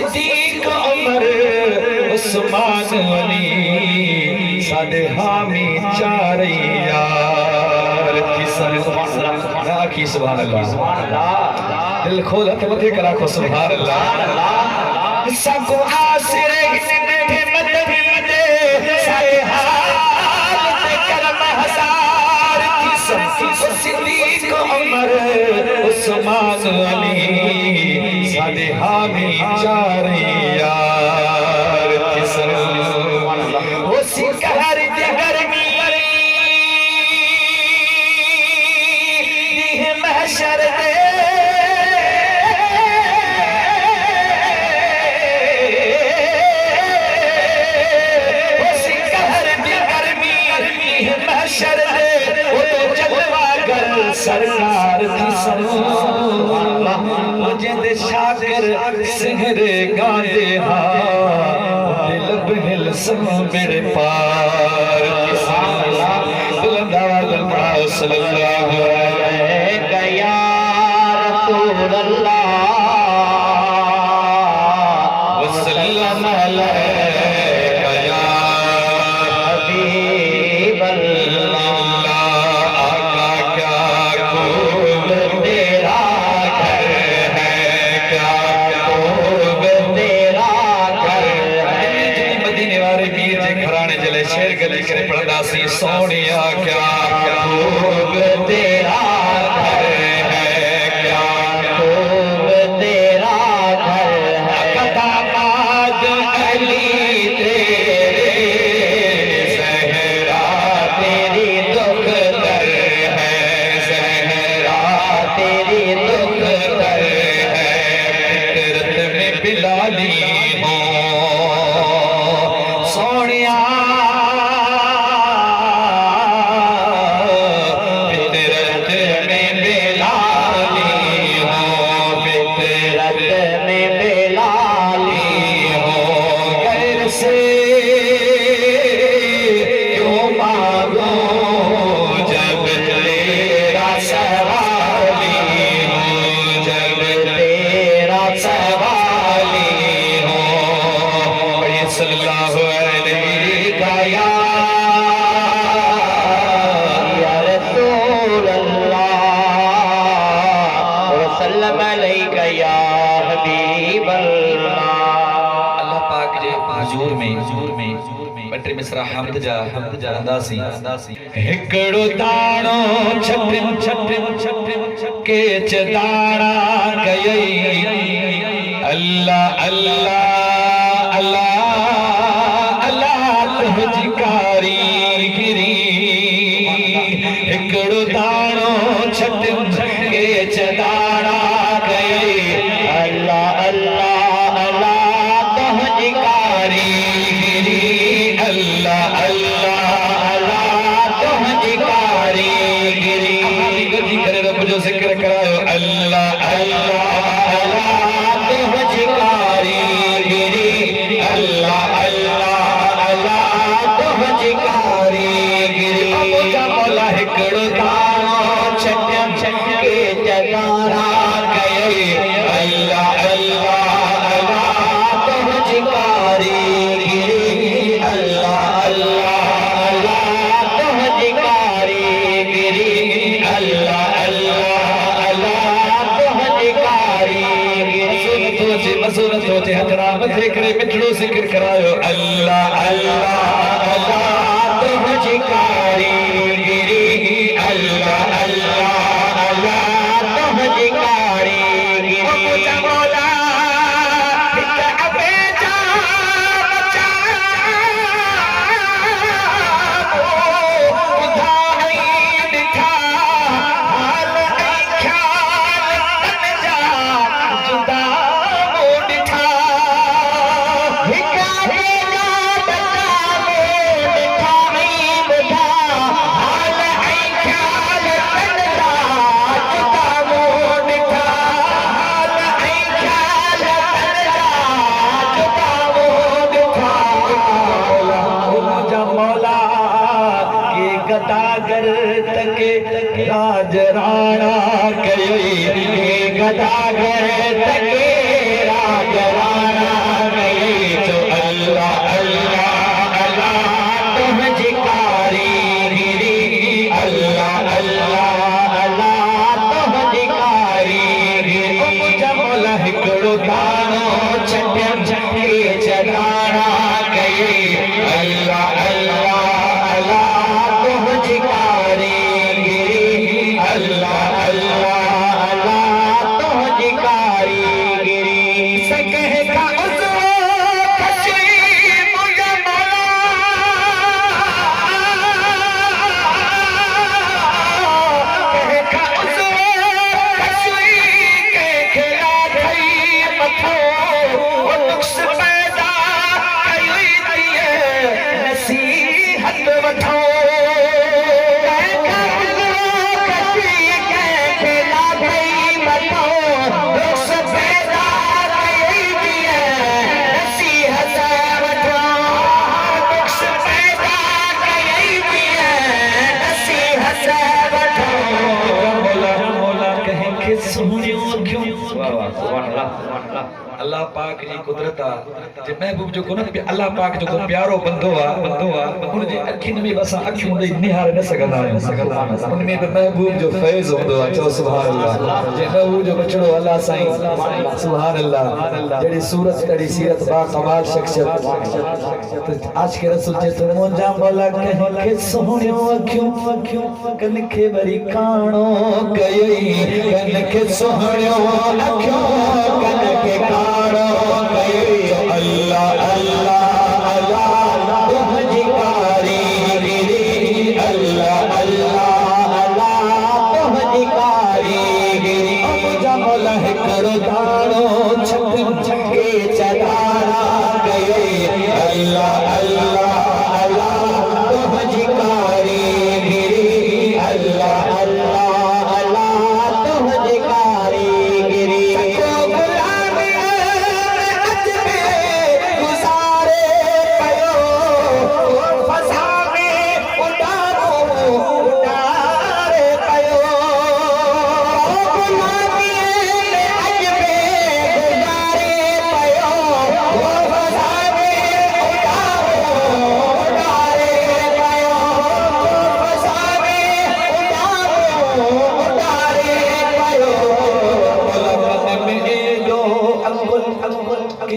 सिद्दीक उमर उस्मान अली सादे हामी चार यार की सर सुभान अल्लाह दिल खोल हथ मथे करा को सुभान अल्लाह सबको आसिरे हिम्मत दे सारे हाल ते करम हजार की सर सिद्दीक उमर उस्मान अली सादे हामी चार यार की सर वो सिकार दे गर्मी दी महशर दे सरकार थी सल्लल्लाह मुझे दे शाकिर सिहरे गांदे हा दिल बहल सब मेरे पार की सल्लल्लाह बुलंदावा सल्लल्लाहु अलैहि या रसूल अल्लाह वसल्लम अलैका या हबीब अल्लाह सोनिया क्या खूब तेरा घर है क्या खूब तेरा घर है दामाद अली तेरे सहरा तेरी दुख दर है सहरा तेरी दुख दर है फितरत में बिलाली हो सोनिया बटे मिसरा हमद जा अंदासी हिकड़ो दाणो छटिन छटिन छटिन के चदाणा कयई अल्लाह अल्लाह अल्लाह अल्लाह तुझी कारीगिरी हिकड़ो दाणो छटिन के चदाणा कयई अल्लाह अल्लाह अल्लाह तुझी कारीगिरी अल्लाह अल्लाह अल्लाह तुझी कारीगिरी गलती करे रब जो जिक्र करायो अल्लाह अल्लाह अल्लाह तुझी कारीगिरी अल्लाह अल्लाह अल्लाह तुझी कारीगिरी मुझा मौला हिकड़ो दाणो छटिया के जगारा कयई अल्लाह अल्लाह अल्लाह तुझी कारीगिरी अल्लाह अल्लाह अल्लाह तुझी कारीगिरी अल्लाह अल्लाह अल्लाह तुझी कारीगिरी मसूरत होते हथरा मथे करे मिठड़ो जिक्र करायो अल्लाह अल्लाह अल्लाह तुझी कारीगिरी अल्लाह अल्लाह अल्लाह तुझी कारीगिरी मुझा मौला हिक अबे जा गदागर तके राजराणा कयोई गदागर तके राजराणा वठो अल्लाह पाक जी कुदरत आ जे महबूब जो कोन अल्लाह पाक जो प्यारो बंदो आ उन जे अखिन में बस अखियों दे निहार न सकदा उन में तो महबूब जो फैज होंदो आ चो सुभान अल्लाह जे महबूब जो बचड़ो अल्लाह साईं सुभान अल्लाह जेडी सूरत तड़ी सीरत बा कमाल शख्सियत तो आज के रसूल जे तो मोजा मौला कहे के सोहणियो अखियों कन के बरी काणो गई कन के सोहणियो अखियों कन के काणो गई अल्लाह अल्लाह अल्लाह तुझी कारीगिरी अल्लाह अल्लाह अल्लाह तुझी कारीगिरी मोजा मौला है करो दाणो छक के चलाना गई अल्लाह अल्लाह अल्लाह तुझी कारीगिरी अल्लाह अल्लाह अल्लाह तुझी कारीगिरी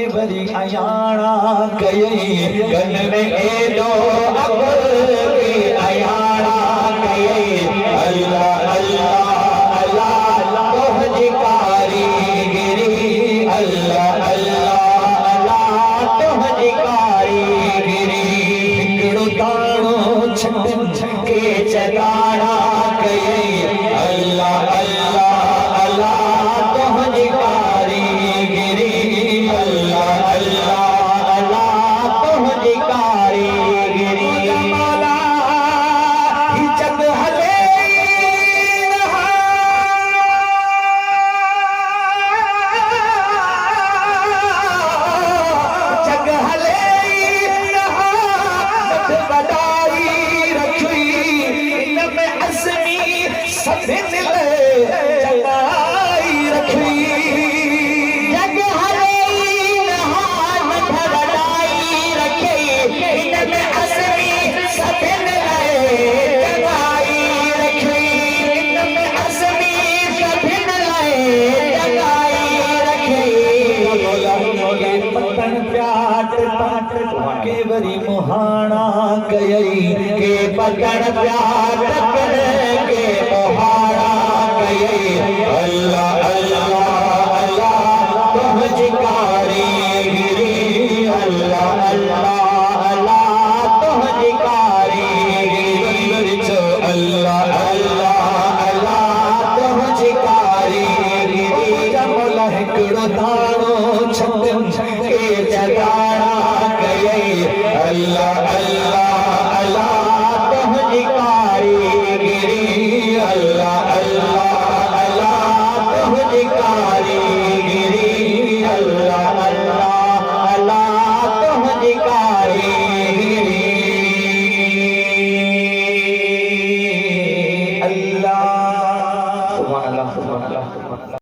अयाना गई गन में एडो अकुल की अयाना गई अल्लाह अल्लाह अल्लाह तुझी कारीगिरी अल्लाह अल्लाह अल्लाह तुझी कारीगिरी हिकड़ो ताणो छक के चलाना गई अल्लाह अल्लाह अल्लाह तुझी कारीगिरी अल्लाह अल्लाह अल्लाह तुझी कारीगिरी मौला ही जग हले जग हले बदाई रखी में असमी सभी जगाई रखी के बरी मुहाना गई के पकड़ प्यार के मुहाना गई अल्लाह अल्लाह